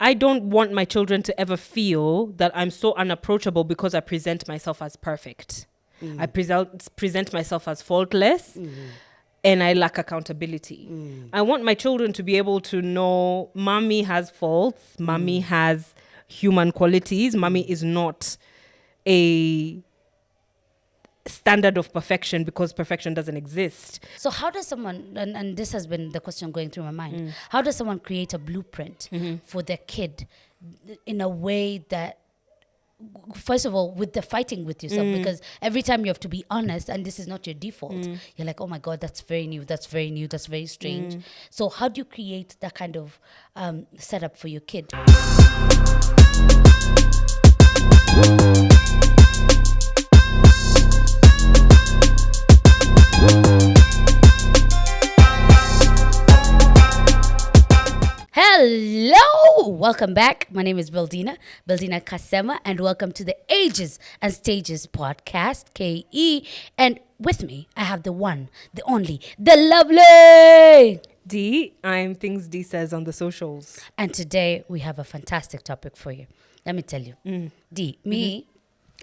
I don't want my children to ever feel that I'm so unapproachable because I present myself as perfect. I present myself as faultless. And I lack accountability. I want my children to be able to know mommy has faults, mommy has human qualities, mommy is not a standard of perfection because perfection doesn't exist. So how does someone, and this has been the question going through my mind, how does someone create a blueprint for their kid in a way that, first of all, with the fighting with yourself, because every time you have to be honest and this is not your default, you're like, oh my God, that's very new, that's very new, that's very strange. So how do you create that kind of setup for your kid? Hello, welcome back. My name is Bildina Kasema, and welcome to the Ages and Stages podcast, KE. And with me, I have the one, the only, the lovely D. I'm Things D says on the socials. And today we have a fantastic topic for you. Let me tell you, D,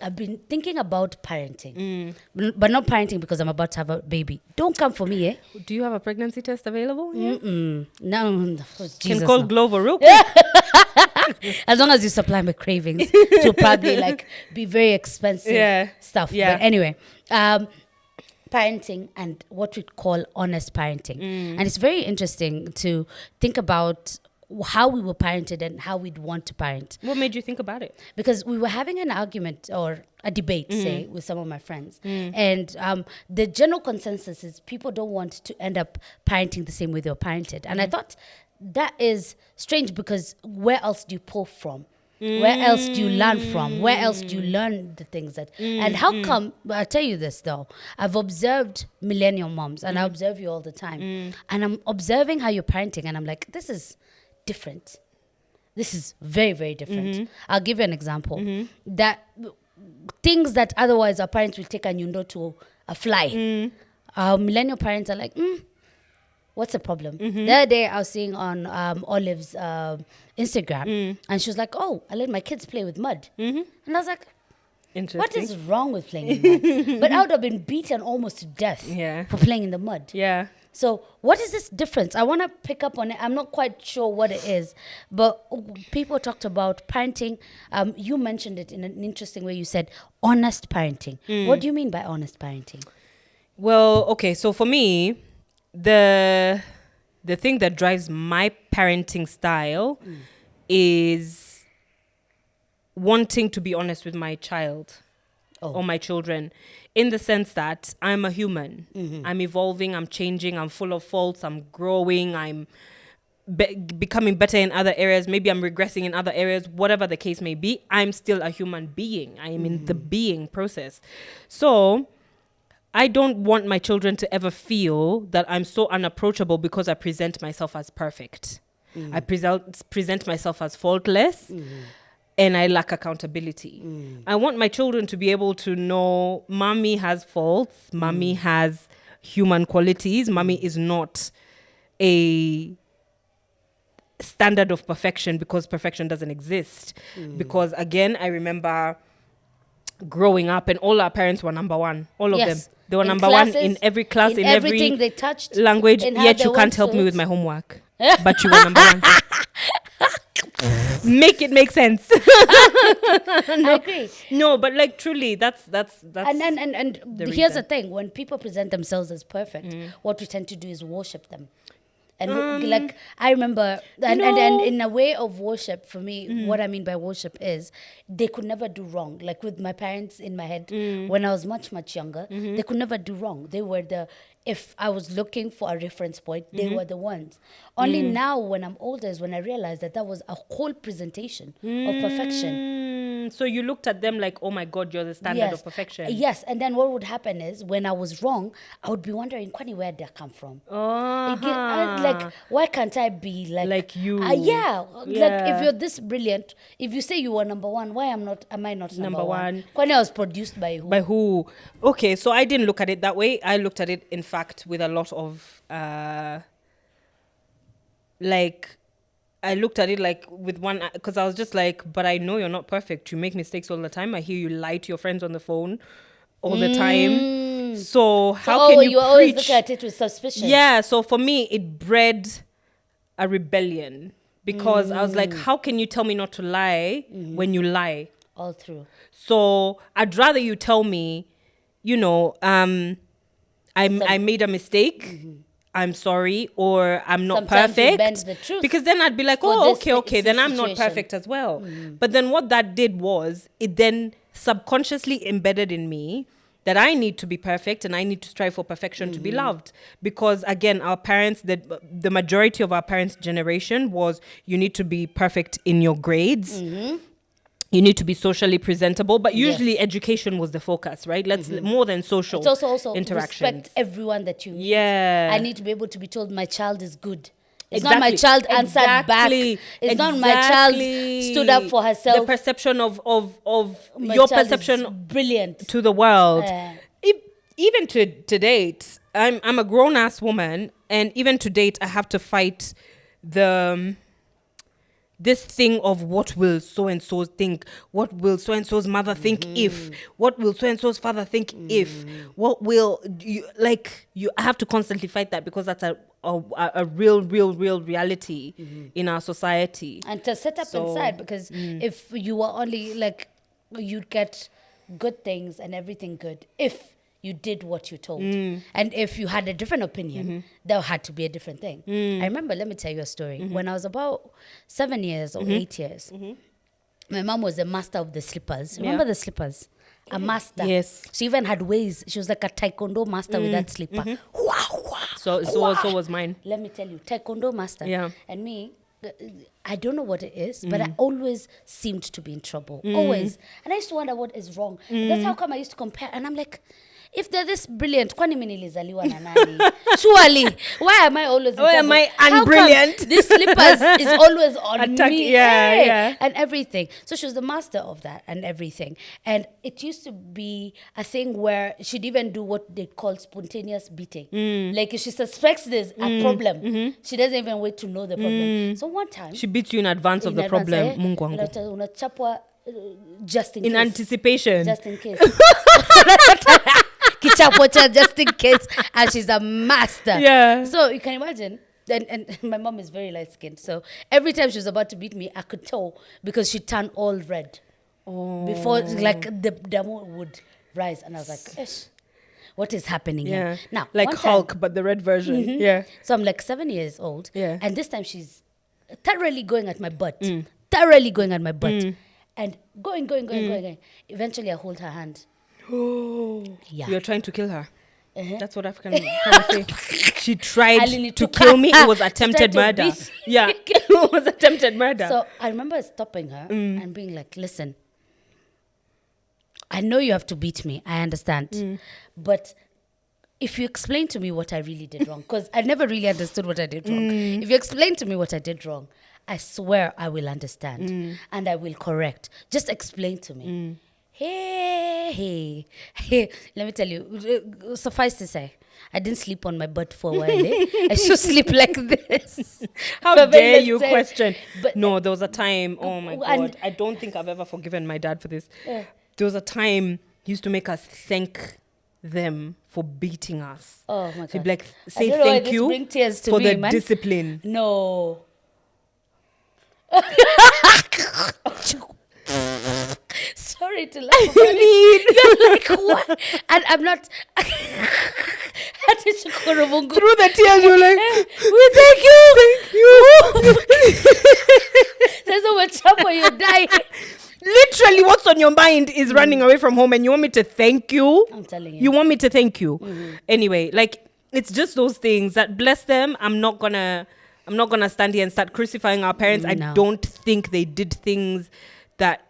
I've been thinking about parenting, but not parenting because I'm about to have a baby. Don't come for me, eh? Do you have a pregnancy test available? Yeah. No. Can call Glover real quick. As long as you supply my cravings, it will probably be very expensive stuff. Yeah. But anyway, parenting and what we call honest parenting. And it's very interesting to think about how we were parented and how we'd want to parent. What made you think about it? Because we were having an argument or a debate, say, with some of my friends. And the general consensus is people don't want to end up parenting the same way they were parented. And I thought that is strange because where else do you pull from? Where else do you learn from? Where else do you learn the things that... And how come... I'll tell you this, though. I've observed millennial moms, and I observe you all the time. And I'm observing how you're parenting, and I'm like, this is different. This is very, very different. I'll give you an example. That things that otherwise our parents will take to a fly. Our millennial parents are like, what's the problem? The other day I was seeing on Olive's Instagram, and she was like, oh, I let my kids play with mud. And I was like, what is wrong with playing in mud? But I would have been beaten almost to death for playing in the mud. Yeah. So what is this difference? I want to pick up on it. I'm not quite sure what it is, but people talked about parenting. You mentioned it in an interesting way. You said honest parenting. What do you mean by honest parenting? Well, okay. So for me, the thing that drives my parenting style is wanting to be honest with my child or my children, in the sense that I'm a human. I'm evolving, I'm changing, I'm full of faults, I'm growing, I'm becoming better in other areas, maybe I'm regressing in other areas, whatever the case may be, I'm still a human being. I am in the being process. So I don't want my children to ever feel that I'm so unapproachable because I present myself as perfect. I present myself as faultless. And I lack accountability. I want my children to be able to know mommy has faults, mommy has human qualities, mommy is not a standard of perfection because perfection doesn't exist. Because again, I remember growing up and all our parents were number one, all of them. They were number one in every class, in everything every they touched, language, yet you can't help me with my homework. But you were number one. Make it make sense. I agree. No, but truly, that's and here's the thing: when people present themselves as perfect, what we tend to do is worship them. And I remember, and in a way of worship, for me, what I mean by worship is they could never do wrong. Like with my parents in my head, when I was much, much younger, they could never do wrong. They were if I was looking for a reference point, they were the ones. Only now, when I'm older, is when I realized that was a whole presentation of perfection. So you looked at them like, oh my God, you're the standard of perfection. Yes, and then what would happen is when I was wrong, I would be wondering, Kwani, where did I come from? Why can't I be like you? Like if you're this brilliant, if you say you were number one, why am I not number one? Kwani, I was produced by who? By who? Okay, so I didn't look at it that way. I looked at it, in fact, with a lot of I looked at it like with one, because I was just like, but I know you're not perfect. You make mistakes all the time. I hear you lie to your friends on the phone all the time. So how can you always preach? look at it with suspicion? Yeah. So for me, it bred a rebellion, because I was like, how can you tell me not to lie when you lie? All through. So I'd rather you tell me, I made a mistake. I'm sorry, or I'm not Sometimes you perfect. bend the truth Because then I'd be like, for oh, this okay, then I'm not situation. perfect as well. But then what that did was, it then subconsciously embedded in me that I need to be perfect and I need to strive for perfection to be loved. Because again, our parents, the majority of our parents' generation was, you need to be perfect in your grades. You need to be socially presentable, but usually education was the focus, right? More than social It's also interactions. respect everyone that you meet. Yeah. I need to be able to be told my child is good. It's not my child answered back. It's not my child stood up for herself. The perception of My your child is perception brilliant to the world. Yeah. Even to date, I'm a grown ass woman, and even to date, I have to fight this thing of what will so and so think, what will so and so's mother think if, what will so and so's father think if, what will you I have to constantly fight that, because that's a real reality in our society. and to set up inside, because if you were only like, you'd get good things and everything good if you did what you told. And if you had a different opinion, there had to be a different thing. I remember, let me tell you a story. When I was about 7 years or 8 years, my mom was a master of the slippers. Remember the slippers? A master. Yes. She even had ways. She was like a taekwondo master with that slipper. So was mine. Let me tell you, taekwondo master. Yeah. And me, I don't know what it is, but I always seemed to be in trouble. Always. And I used to wonder what is wrong. That's how come I used to compare. And I'm like, if they're this brilliant, kwani mimi nilizaliwa na nani? Surely, why am I always in Why trouble? am I How unbrilliant? come this slippers is always on me? Yeah. And everything. So she was the master of that and everything. And it used to be a thing where she'd even do what they call spontaneous beating. Like if she suspects there's a problem, she doesn't even wait to know the problem. So one time, She beats you in advance of the problem. Mungu wangu. unachapwa just in In case. anticipation. Just in case. Kichapo cha just in case. And she's a master. Yeah. So you can imagine. And my mom is very light skinned. So every time she was about to beat me, I could tell, because she turned all red. Before, like, the demo would rise. And I was like, Ish, what is happening here? Now, like one Hulk, time, but the red version. Yeah. so I'm like 7 years old. Yeah. And this time she's thoroughly going at my butt. Thoroughly going at my butt. And going. Eventually I hold her hand. Yeah. You're trying to kill her. That's what African parents say. She tried Alini to took kill her. me. It was She attempted tried to murder. beat- Yeah. It was attempted murder. So I remember stopping her and being like, listen, I know you have to beat me. I understand. But if you explain to me what I really did wrong, because I never really understood what I did wrong. If you explain to me what I did wrong, I swear I will understand and I will correct. Just explain to me. Hey. Let me tell you, suffice to say, I didn't sleep on my butt for a while. I used to sleep like this. How For a very dare long you time. question? But- No, there was a time. Oh my And- God. I don't think I've ever forgiven my dad for this. There was a time he used to make us thank them for beating us. Oh my He'd God. be like, I say don't know why thank this you bring tears to for me, the man. discipline. No. Sorry to laugh about it. You're like, what? And I'm not. Through the tears, you're like, we thank you. There's so much trouble, you die. literally what's on your mind is running away from home and you want me to thank you. I'm telling you. You want me to thank you. Anyway, like, it's just those things that, bless them, I'm not gonna stand here and start crucifying our parents. I No. don't think they did things that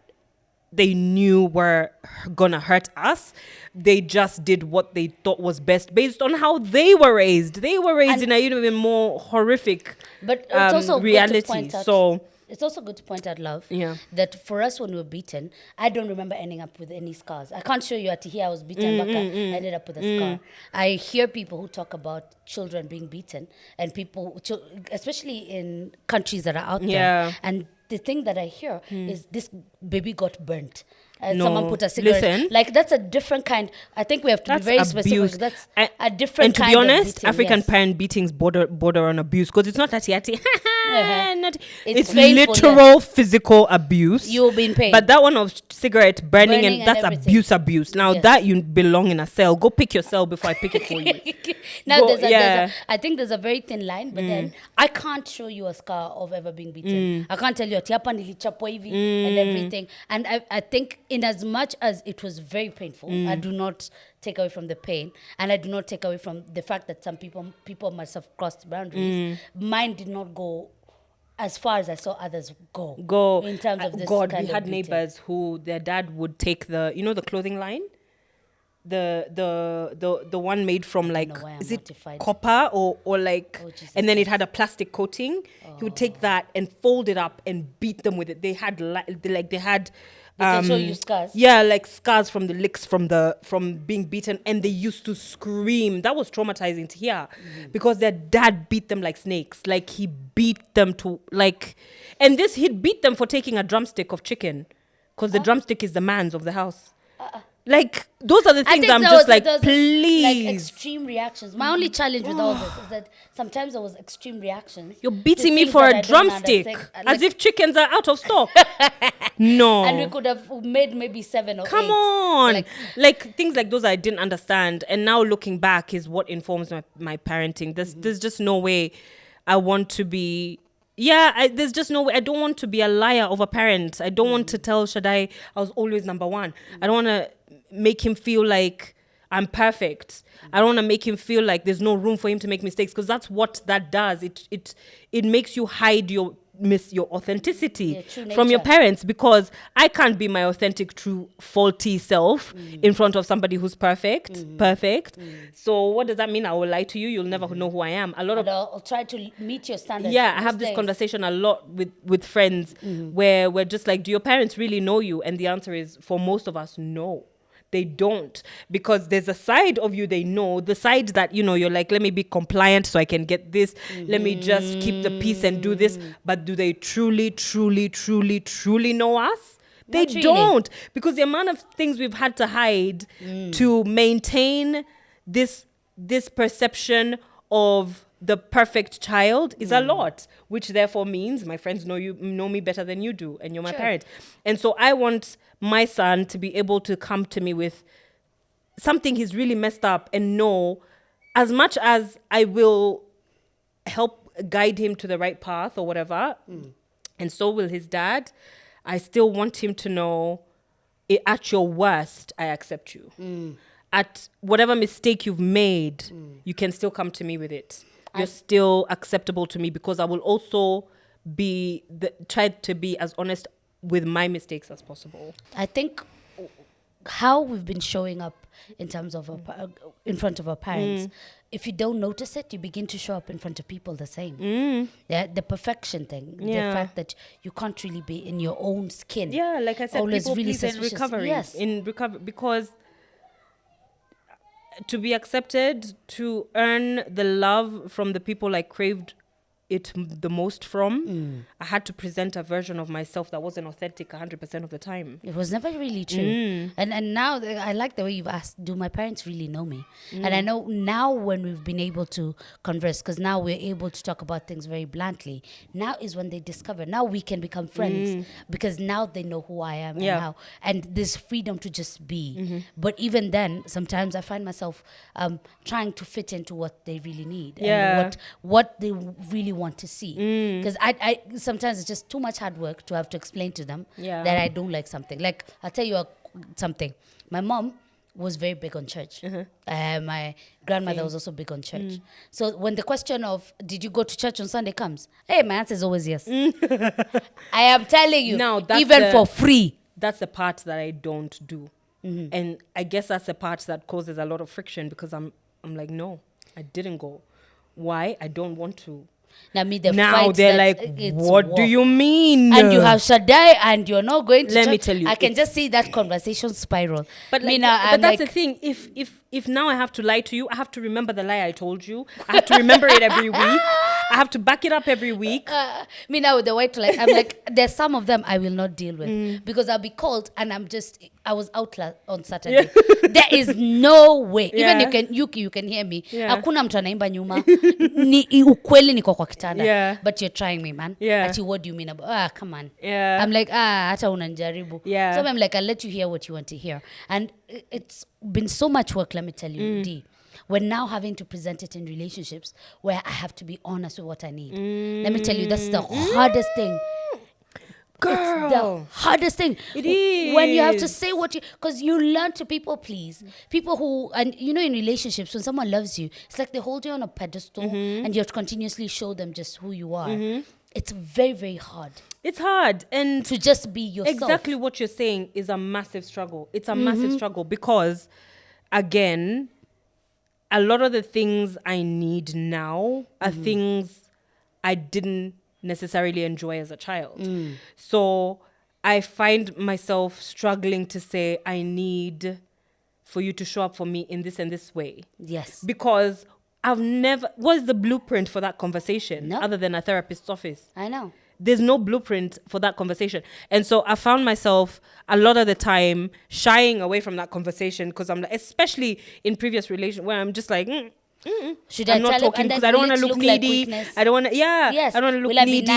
they knew were gonna hurt us. They just did what they thought was best based on how they were raised. They were raised in a even more horrific But it's also reality. good to point out, So it's also good to point out, love, Yeah. that for us when we were beaten, I don't remember ending up with any scars. I can't show you at here I was beaten, but I ended up with a scar. I hear people who talk about children being beaten and especially in countries that are out Yeah. there. And the thing that I hear is this baby got burnt. No, Someone put a cigarette. listen. Like, that's a different kind. I think we have to be very abuse. specific. That's And- a different And to kind be of honest, beating, African yes. parent beatings border on abuse, because it's not yati. Not, it's painful, literal physical abuse. You will be in pain. But that one of cigarette burning, Burning and that's and everything. abuse. Now Yes. that you belong in a cell, go pick your cell before I pick it for you. Now, Go- I think there's a very thin line, but then I can't show you a scar of ever being beaten. I can't tell you ati hapa nilichapwa hivi and everything. And I think in as much as it was very painful, I do not take away from the pain, and I do not take away from the fact that some people must have crossed boundaries. Mine did not go as far as I saw others go in terms of this God, kind we of had beating. neighbors who their dad would take the clothing line, the one made from like, know why I'm is it mortified. copper or like, Oh, Jesus and then it had a plastic coating. He would take that and fold it up and beat them with it. They had they had They can show you scars. yeah, like scars from the licks from being beaten, and they used to scream. That was traumatizing to hear, because their dad beat them like snakes. Like, he beat them to like, and he'd beat them for taking a drumstick of chicken, because the drumstick is the man's of the house. Like, those are the things I'm just like, please. Like extreme reactions. My only challenge with all this is that sometimes there was extreme reactions. You're to beating me things for that a I don't drumstick, understand. as Like, if chickens are out of stock. No. and we could have made maybe 7 or 8. Come on. Like, Like things like those I didn't understand. And now looking back is what informs my parenting. There's just no way I want to be. Yeah, there's just no way. I don't want to be a liar of a parent. I don't want to tell Shaddai I was always number one. I don't want to make him feel like I'm perfect. I don't want to make him feel like there's no room for him to make mistakes, because that's what that does. It makes you hide your authenticity true from your nature. parents, because I can't be my authentic, true, faulty self in front of somebody who's perfect. So what does that mean? I will lie to you. You'll never know who I am. A lot of and I'll try to meet your standards. yeah, I these have this days. conversation a lot with friends where we're just like, do your parents really know you? And the answer is, for most of us, no. They don't, because there's a side of you they know, the side that, you're like, let me be compliant so I can get this. Let me just keep the peace and do this. But do they truly, truly, truly, truly know us? They Not really. don't, because the amount of things we've had to hide to maintain this perception of the perfect child is a lot, which therefore means my friends know me better than you do, and you're my Sure. parent. And so I want my son to be able to come to me with something he's really messed up, and know, as much as I will help guide him to the right path or whatever, and so will his dad, I still want him to know, at your worst, I accept you. At whatever mistake you've made, you can still come to me with it. You're still acceptable to me, because I will also try to be as honest with my mistakes as possible. I think how we've been showing up in terms of in front of our parents, if you don't notice it, you begin to show up in front of people the same. Yeah, the perfection thing, the fact that you can't really be in your own skin. Yeah, like I said, Always people really please in suspicious. recovery. Yes. In recovery, because to be accepted, to earn the love from the people I craved it the most from, I had to present a version of myself that wasn't authentic 100% of the time. It was never really true. And now I like the way you've asked, do my parents really know me? And I know now when we've been able to converse, because now we're able to talk about things very bluntly, now is when they discover, now we can become friends, because now they know who I am and how, and there's freedom to just be. But even then, sometimes I find myself trying to fit into what they really need and what they really want to see, because I sometimes it's just too much hard work to have to explain to them that I don't like something. Like, I'll tell you something. My mom was very big on church. My grandmother was also big on church. So when the question of did you go to church on Sunday comes, hey, my answer is always yes. I am telling you, Now, that's even for free. That's the part that I don't do. And I guess that's the part that causes a lot of friction, because I'm like, no, I didn't go. Why? I don't want to Now me the Now fight they're that like, it's what do war. you mean? And you have Shaddai, and you're not going to. Let me church. tell you, I can it's- just see that conversation spiral. But me like, now, but I'm that's like, the thing. If now I have to lie to you, I have to remember the lie I told you. I have to remember it every week. I have to back it up every week. me now with the white light. I'm like, there's some of them I will not deal with because I'll be called, and I was out on Saturday. There is no way. Even Yeah. you can hear me. Yeah. Hakuna mtu anaimba nyuma. Ukweli niko kwa kitanda. Yeah. But you're trying me, man. Yeah. Ati, what do you mean about? Come on. Yeah. I'm like, hata unanijaribu. Yeah. So I'm like, I'll let you hear what you want to hear. And it's been so much work, let me tell you, D. We're now having to present it in relationships where I have to be honest with what I need. Let me tell you, that's the hardest thing. Girl. It's the hardest thing. It When you have to is. say what you, because you learn to people please. People who, and you know, in relationships, when someone loves you, it's like they hold you on a pedestal and you have to continuously show them just who you are. It's very, very hard It's hard. And to just be yourself. exactly what you're saying is a massive struggle. It's a massive struggle because, again, a lot of the things I need now are things I didn't necessarily enjoy as a child. So I find myself struggling to say, I need for you to show up for me in this and this way. Yes. Because I've never, what's the blueprint for that conversation No. other than a therapist's office? I know. There's no blueprint for that conversation. And so I found myself a lot of the time shying away from that conversation because I'm like, especially in previous relations where I'm just like, Should I'm I not tell talking him? because I don't want to look like needy. weakness? I don't want to, Yes. I don't want to look Will I be needy.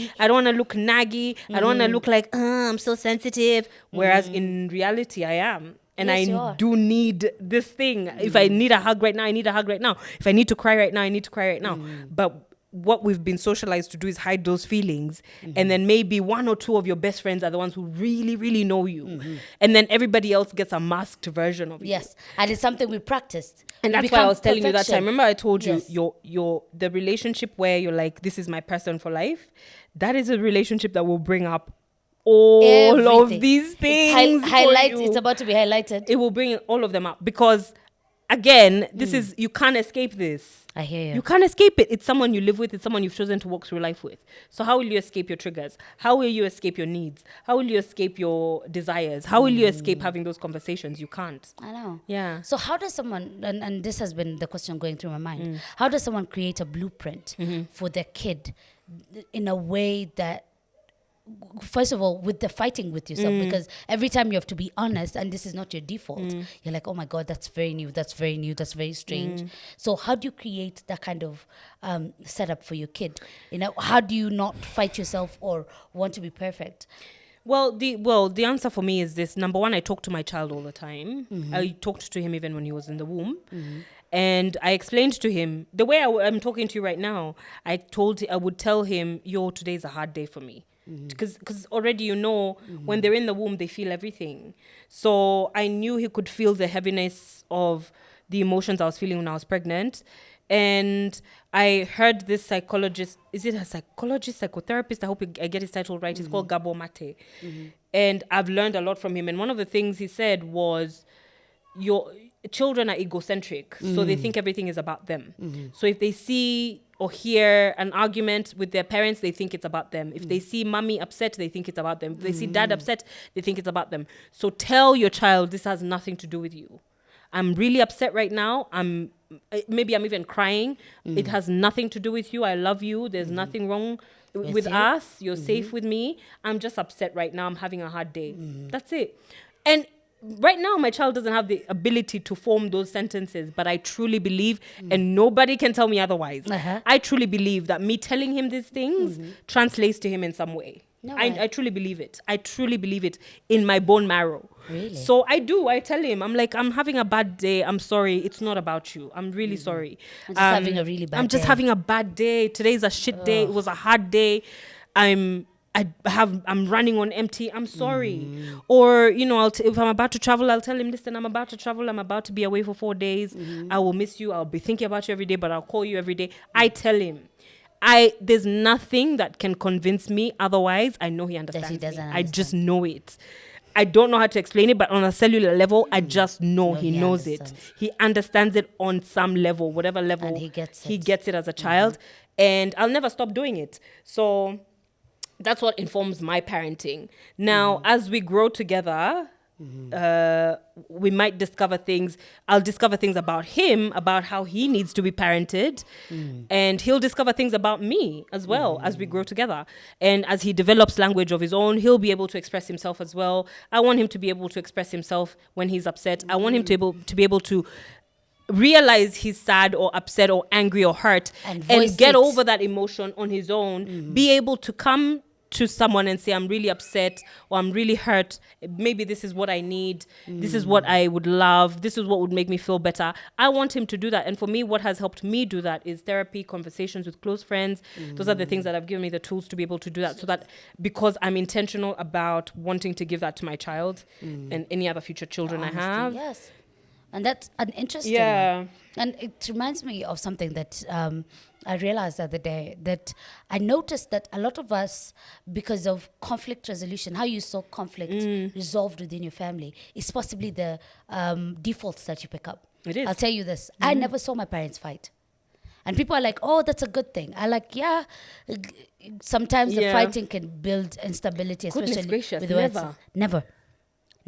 naggy? I don't want to look naggy. I don't want to look like, I'm so sensitive. Whereas in reality, I am. And Yes, you I are. do need this thing. If I need a hug right now, I need a hug right now. If I need to cry right now, I need to cry right now. But what we've been socialized to do is hide those feelings. And then maybe one or two of your best friends are the ones who really, really know you. And then everybody else gets a masked version of you. Yes. And it's something we practiced. And We that's why I become was telling you that time. perfection. Remember I told you Yes. your the relationship where you're like, this is my person for life. That is a relationship that will bring up all of Everything. these It's things. for highlight. you. It's about to be highlighted. It will bring all of them up because, again, this is, you can't escape this. I hear you. You can't escape it. It's someone you live with. It's someone you've chosen to walk through life with. So how will you escape your triggers? How will you escape your needs? How will you escape your desires? How will you escape having those conversations? You can't. I know. Yeah. So how does someone, and this has been the question going through my mind, how does someone create a blueprint for their kid in a way that, first of all, with the fighting with yourself, because every time you have to be honest and this is not your default, you're like, oh my God, that's very new, that's very new, that's very strange. So how do you create that kind of setup for your kid? You know, how do you not fight yourself or want to be perfect? Well, the answer for me is this. Number one, I talk to my child all the time. I talked to him even when he was in the womb. And I explained to him, the way I'm talking to you right now, I would tell him, yo, today's a hard day for me. Because already, you know, when they're in the womb, they feel everything. So I knew he could feel the heaviness of the emotions I was feeling when I was pregnant. And I heard this psychologist, is it a psychologist, psychotherapist? I hope I get his title right. He's called Gabo Mate. And I've learned a lot from him. And one of the things he said was, your children are egocentric. So they think everything is about them. So if they see or hear an argument with their parents, they think it's about them. If they see mommy upset, they think it's about them. If they see dad upset, they think it's about them. So tell your child, this has nothing to do with you. I'm really upset right now. Maybe I'm even crying. It has nothing to do with you. I love you. There's nothing wrong with you. us. You're safe with me. I'm just upset right now. I'm having a hard day. That's it. And right now, my child doesn't have the ability to form those sentences, but I truly believe, and nobody can tell me otherwise, I truly believe that me telling him these things translates to him in some way. No I way. truly believe it. I truly believe it in my bone marrow. Really? So I do. I tell him, I'm like, I'm having a bad day. I'm sorry. It's not about you. I'm really sorry. I'm just having a really bad I'm just day. having a bad day. Today's a shit day. It was a hard day. I'm running on empty. I'm sorry. Or, you know, if I'm about to travel, I'll tell him, listen, I'm about to travel. I'm about to be away for 4 days. I will miss you. I'll be thinking about you every day, but I'll call you every day. I tell him. There's nothing that can convince me otherwise. I know he understands me. doesn't I just know it. I don't know how to explain it, but on a cellular level, I just know he knows understands. it. He understands it on some level, whatever level And he gets it as a child. and I'll never stop doing it. So that's what informs my parenting. Now, as we grow together, we might discover things. I'll discover things about him, about how he needs to be parented, and he'll discover things about me as well as we grow together. And as he develops language of his own, he'll be able to express himself as well. I want him to be able to express himself when he's upset. I want him to be able to realize he's sad or upset or angry or hurt and get over that emotion on his own. Be able to come to someone and say, I'm really upset or I'm really hurt. Maybe this is what I need. This is what I would love. This is what would make me feel better. I want him to do that. And for me, what has helped me do that is therapy, conversations with close friends. Those are the things that have given me the tools to be able to do that. So that because I'm intentional about wanting to give that to my child and any other future children I have. Yes. And that's an interesting one. And it reminds me of something that I realized the other day, that I noticed that a lot of us, because of conflict resolution, how you saw conflict resolved within your family, is possibly the defaults that you pick up. It is. I'll tell you this. I never saw my parents fight. And people are like, oh, that's a good thing. I like, sometimes the fighting can build instability, especially with the Never.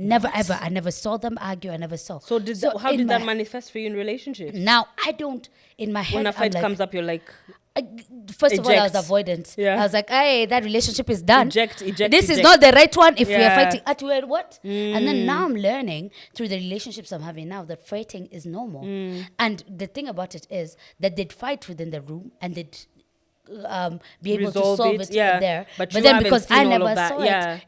Never, ever. I never saw them argue. I never saw. So how did that manifest for you in relationships? Now, I don't, in my head, when a fight comes up, you're like... First of all, I was avoidant. I was like, hey, that relationship is done. Eject. This is not the right one if we are fighting. What? And then now I'm learning through the relationships I'm having now that fighting is normal. And the thing about it is that they'd fight within the room and they'd be able to solve it there. But then because I never saw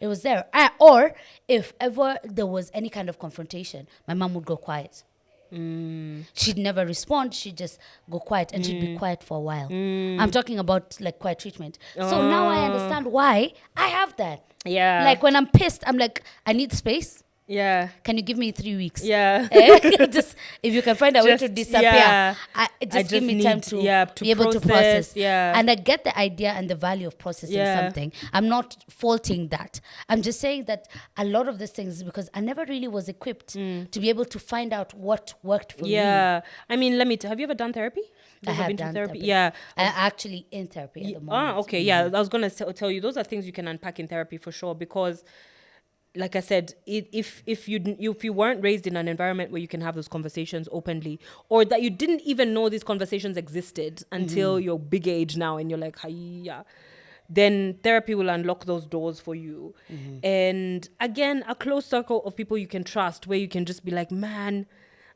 it was there. Or if ever there was any kind of confrontation, my mom would go quiet. She'd never respond. She'd just go quiet and she'd be quiet for a while. I'm talking about like quiet treatment. So now I understand why I have that. Like when I'm pissed, I'm like, I need space. Can you give me 3 weeks? Just if you can find a way to disappear, just give me time to be able to process. And I get the idea and the value of processing something. I'm not faulting that. I'm just saying that a lot of these things is because I never really was equipped to be able to find out what worked for me. I mean, have you ever done therapy? I have done therapy. I'm actually in therapy at the moment. Okay. I was going to tell you, those are things you can unpack in therapy for sure, because like I said, if you weren't raised in an environment where you can have those conversations openly, or that you didn't even know these conversations existed until your big age now, and you're like, hiya, then therapy will unlock those doors for you. And again, a close circle of people you can trust, where you can just be like, man,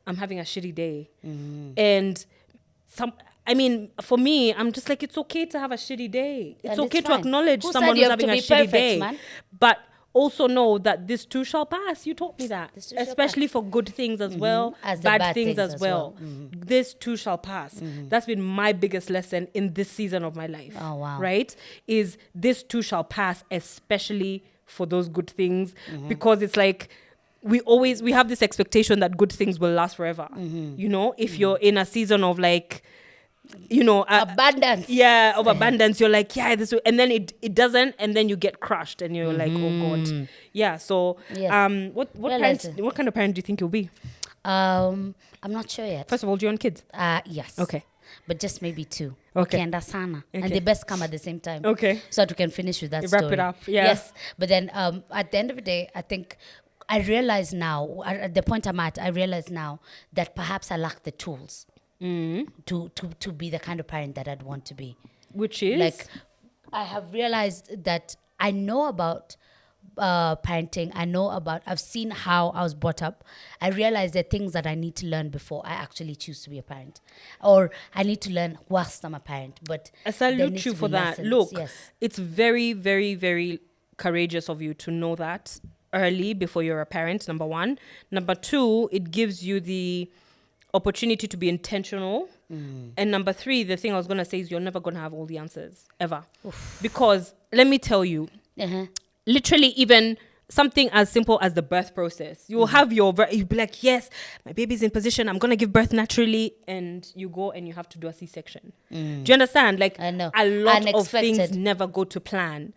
I'm having a shitty day. And for me, I'm just like, it's okay to have a shitty day. It's okay to acknowledge someone who's having a shitty day. Man? But also know that this too shall pass. You taught me that. Especially for good things as well, as bad things as well. This too shall pass. That's been my biggest lesson in this season of my life. Oh, wow. Right? Is this too shall pass, especially for those good things. Because it's like, we have this expectation that good things will last forever. You know, if you're in a season of like, abundance. Abundance. You're like, this will, and then it doesn't, and then you get crushed, and you're like, oh God. So, what kind of parent do you think you'll be? I'm not sure yet. First of all, do you want kids? Yes. Okay. But just maybe 2. Okay. And they best come at the same time. Okay. So that we can finish with that you story. Wrap it up. Yeah. Yes. But then at the end of the day, I think I realize now, at the point I'm at, I realize now that perhaps I lack the tools to be the kind of parent that I'd want to be. Which is? Like, I have realized that I know about parenting. I've seen how I was brought up. I realize there are things that I need to learn before I actually choose to be a parent. Or I need to learn whilst I'm a parent. But I salute you for that. Look, it's very, very, very courageous of you to know that early before you're a parent, number one. Number two, it gives you the opportunity to be intentional. And number three, the thing I was going to say is you're never going to have all the answers, ever. Oof. Because let me tell you, literally even something as simple as the birth process, you'll have you'll be like, yes, my baby's in position, I'm going to give birth naturally, and you go and you have to do a C-section. Do you understand? Like, I know. A lot of things never go to plan.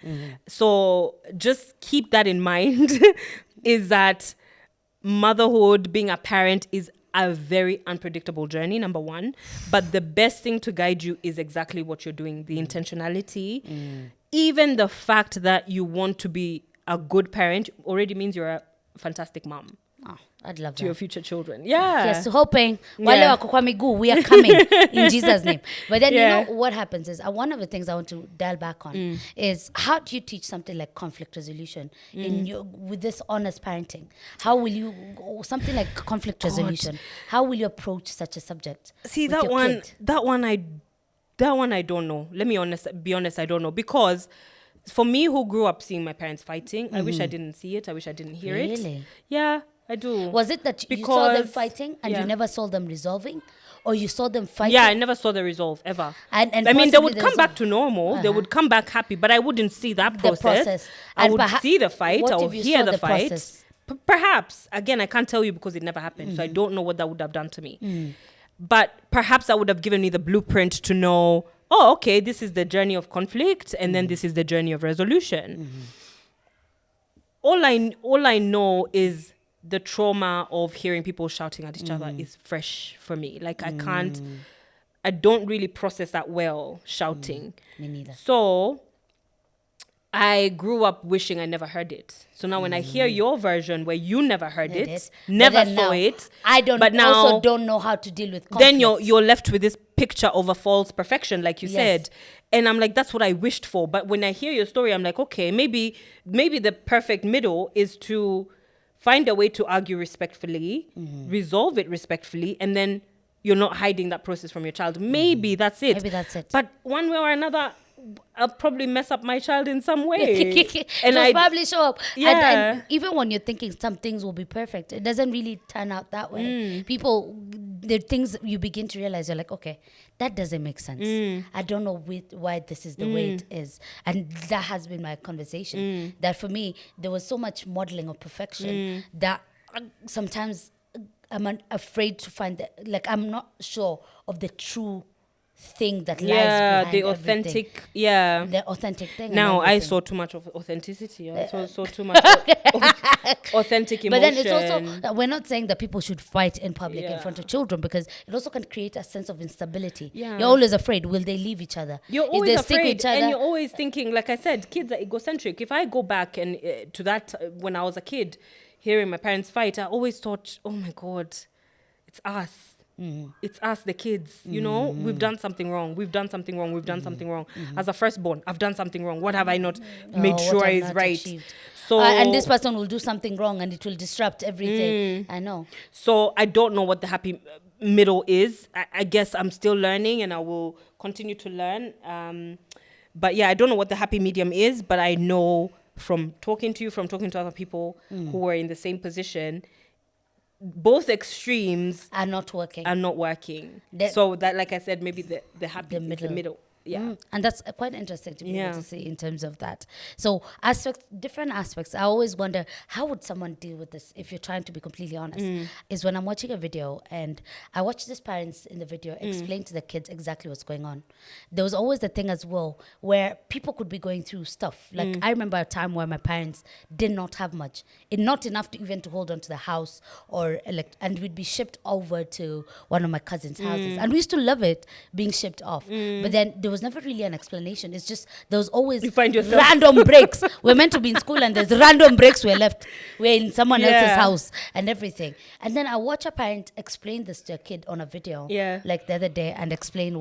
So just keep that in mind, is that motherhood, being a parent, is a very unpredictable journey, number one. But the best thing to guide you is exactly what you're doing, the intentionality. Even the fact that you want to be a good parent already means you're a fantastic mom. Oh, I'd love to that. your future children. Yeah. Yes, hoping. Yeah. Wale wako kwa miguu, we are coming in Jesus' name. But then, Yeah. you know, what happens is, one of the things I want to dial back on is, how do you teach something like conflict resolution with this honest parenting? How will you, something like conflict resolution, how will you approach such a subject? See, with that your one, kid? that one I don't know. Let me be honest, I don't know. Because for me, who grew up seeing my parents fighting, I wish I didn't see it. I wish I didn't hear it. Really? Yeah, I do. Was it that you saw them Because- fighting and yeah. you never saw them resolving? Or you saw them fighting? Yeah, I never saw the resolve ever. And I mean, they possibly would the come back resolve. to normal. They would come back happy, but I wouldn't see that The process. process. I And would see the fight. what I if would you hear saw the the fight. process? Perhaps. Again, I can't tell you because it never happened. So I don't know what that would have done to me. But perhaps that would have given me the blueprint to know, oh, okay, this is the journey of conflict, and then this is the journey of resolution. All I know is the trauma of hearing people shouting at each other is fresh for me. Like I don't really process that well, shouting. Me neither. So I grew up wishing I never heard it. So now when I hear your version where you never heard It it, is. never But then saw now, it, I but now also don't know how to deal with conflict. then you're left with this picture of a false perfection, like you Yes. said. And I'm like, that's what I wished for. But when I hear your story, I'm like, okay, maybe the perfect middle is to find a way to argue respectfully, resolve it respectfully, and then you're not hiding that process from your child. Maybe that's it. Maybe that's it. But one way or another, I'll probably mess up my child in some way. and I probably show up. Yeah. And even when you're thinking some things will be perfect, it doesn't really turn out that way. People, the things you begin to realize, you're like, okay, that doesn't make sense. I don't know why this is the way it is. And that has been my conversation. That for me, there was so much modeling of perfection that sometimes I'm afraid to find that, like, I'm not sure of the true thing that lies behind the everything. authentic, yeah. The authentic thing. and Now I everything. saw too much of authenticity. I saw too much authentic emotion. But then it's also, we're not saying that people should fight in public in Yeah. front of children, because it also can create a sense of instability. Yeah. You're always afraid, will they leave each other? You're If always they stick with afraid, each other, and you're always thinking, like I said, kids are egocentric. If I go back and to that when I was a kid, hearing my parents fight, I always thought, oh my God, it's us. It's us, the kids. You know, we've done something wrong. We've done something wrong. We've done something wrong. As a firstborn, I've done something wrong. What have I not made what sure I've is not right? achieved. So and this person will do something wrong and it will disrupt everything. I know. So I don't know what the happy middle is. I guess I'm still learning, and I will continue to learn. But yeah, I don't know what the happy medium is, but I know from talking to you, from talking to other people who were in the same position, both extremes Are not working. are not working. The- So that, like I said, maybe the happy The is middle. the middle. Yeah. And that's quite interesting to be Yeah. able to see in terms of that. So different aspects. I always wonder, how would someone deal with this if you're trying to be completely honest? Is when I'm watching a video and I watch these parents in the video explain to the kids exactly what's going on. There was always the thing as well where people could be going through stuff. Like I remember a time where my parents did not have much, not enough to even to hold on to the house, or and we'd be shipped over to one of my cousins' houses, and we used to love it being shipped off. But then there was never really an explanation. It's just there was always You find yourself- random breaks. We're meant to be in school, and there's random breaks. We're in someone else's Yeah. house and everything. And then I watch a parent explain this to a kid on a video, Yeah. like the other day, and explain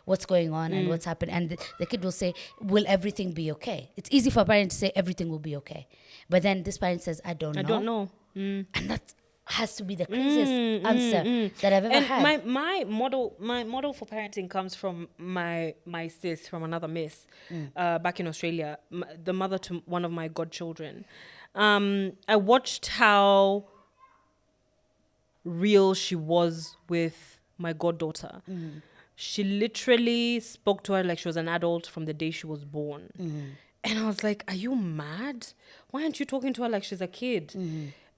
what's going on and what's happened. And the kid will say, "Will everything be okay?" It's easy for a parent to say everything will be okay, but then this parent says, "I don't know." I don't know. And that has to be the craziest answer that I've ever And had. my model for parenting comes from my sis, from another miss back in Australia, the mother to one of my godchildren. I watched how real she was with my goddaughter. She literally spoke to her like she was an adult from the day she was born. And I was like, are you mad? Why aren't you talking to her like she's a kid?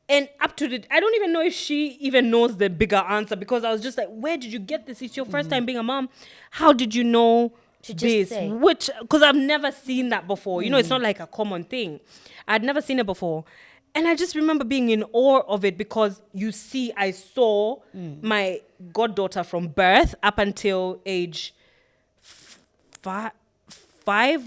And up to I don't even know if she even knows the bigger answer, because I was just like, where did you get this? It's your first time being a mom. How did you know To just this? say. Because I've never seen that before. You know, it's not like a common thing. I'd never seen it before. And I just remember being in awe of it because I saw my goddaughter from birth up until age 5.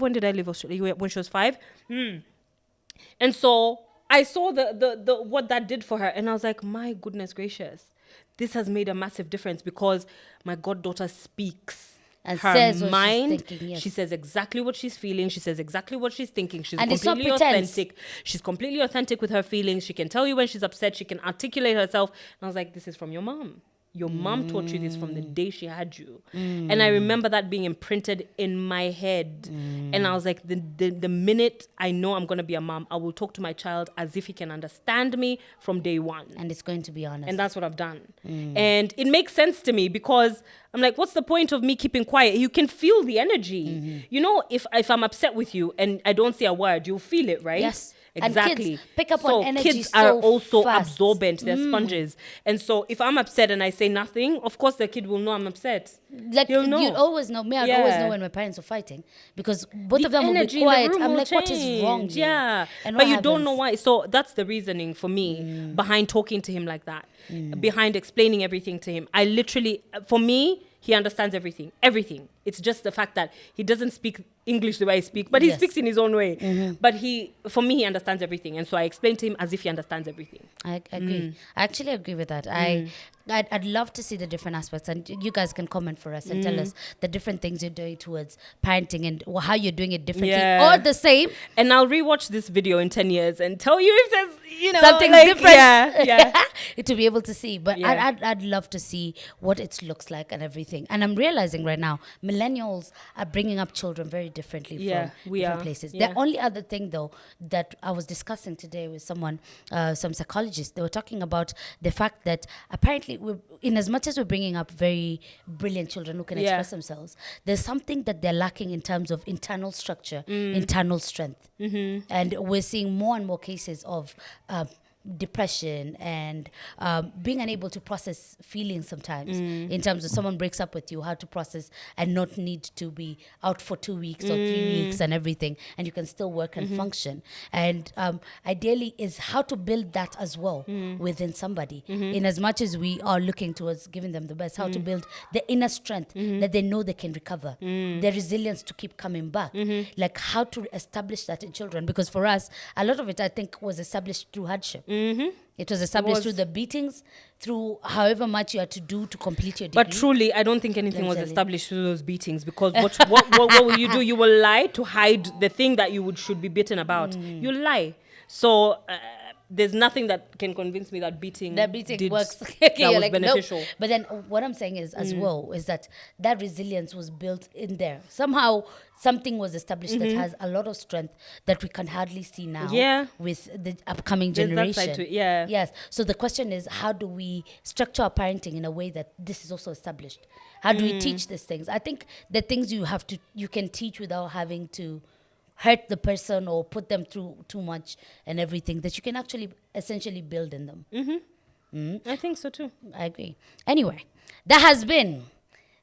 When did I leave Australia? When she was 5. And so I saw the what that did for her. And I was like, my goodness gracious, this has made a massive difference because my goddaughter speaks. And Her says what mind, she's thinking, yes. she says exactly what she's feeling. She says exactly what she's thinking. She's And it's not completely pretense. authentic. She's completely authentic with her feelings. She can tell you when she's upset. She can articulate herself. And I was like, this is from your mom. Your mom taught you this from the day she had you. And I remember that being imprinted in my head. And I was like, the minute I know I'm going to be a mom, I will talk to my child as if he can understand me from day one. And it's going to be honest. And that's what I've done. And it makes sense to me because I'm like, what's the point of me keeping quiet? You can feel the energy. You know, if I'm upset with you and I don't say a word, you'll feel it, right? Yes. Exactly. And kids pick up on energy kids so are also fast. absorbent. They're sponges. And so if I'm upset and I say nothing, of course the kid will know I'm upset. Like, He'll know. you'd always know. Me, I'd always know when my parents were fighting because both of them would Energy be in the quiet. room I'm will like, what is wrong change. here? Yeah. And But what you don't know happens? why. So that's the reasoning for me behind talking to him like that, behind explaining everything to him. I literally, for me, he understands everything. Everything. It's just the fact that he doesn't speak English the way I speak, but he Yes. speaks in his own way. But for me, he understands everything. And so I explain to him as if he understands everything. I agree. I actually agree with that. I'd love to see the different aspects, and you guys can comment for us and tell us the different things you're doing towards parenting and how you're doing it differently Yeah. or the same. And I'll rewatch this video in 10 years and tell you if there's, Something like, different. Yeah. To be able to see. But Yeah. I'd love to see what it looks like and everything. And I'm realizing right now, millennials are bringing up children very differently Yeah, from we different are. places. Yeah. The only other thing, though, that I was discussing today with someone, some psychologists, they were talking about the fact that apparently, in as much as we're bringing up very brilliant children who can Yeah. express themselves, there's something that they're lacking in terms of internal structure, internal strength. And we're seeing more and more cases of depression and being unable to process feelings sometimes in terms of someone breaks up with you, how to process and not need to be out for 2 weeks or 3 weeks and everything, and you can still work and function. And ideally is how to build that as well within somebody, in as much as we are looking towards giving them the best, how to build the inner strength that they know they can recover, the resilience to keep coming back, like how to establish that in children. Because for us, a lot of it I think was established through hardship. It was established through the beatings, through however much you had to do to complete your degree. But truly, I don't think anything was Let me tell you. established through those beatings because what will you do? You will lie to hide the thing that you should be beaten about. You lie. So there's nothing that can convince me that beating works. that You're was like, nope. beneficial. But then what I'm saying is, as well, is that resilience was built in there. Somehow something was established that has a lot of strength that we can hardly see now Yeah. with the upcoming There's that generation. side to it, yeah. Yes. So the question is, how do we structure our parenting in a way that this is also established? How do we teach these things? I think the things you can teach without having to hurt the person or put them through too much and everything, that you can actually essentially build in them. I think so too. I agree. Anyway, that has been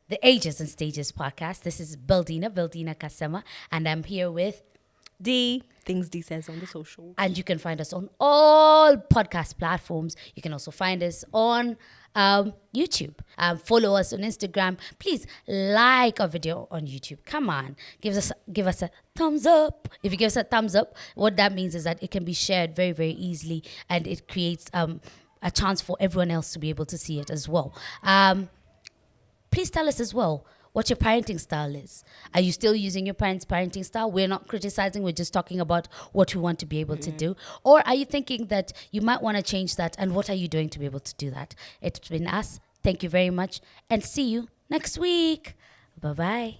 the Ages and Stages podcast. This is Bildina Kasema, and I'm here with Things D says on the social. and you can find us on all podcast platforms. You can also find us on YouTube. Follow us on Instagram. Please like our video on YouTube. Come on, give us a thumbs up. If you give us a thumbs up, what that means is that it can be shared very, very easily, and it creates a chance for everyone else to be able to see it as well. Please tell us as well what your parenting style is. Are you still using your parents' parenting style? We're not criticizing, we're just talking about what we want to be able to do. Or are you thinking that you might want to change that, and what are you doing to be able to do that? It's been us. Thank you very much, and see you next week. Bye-bye.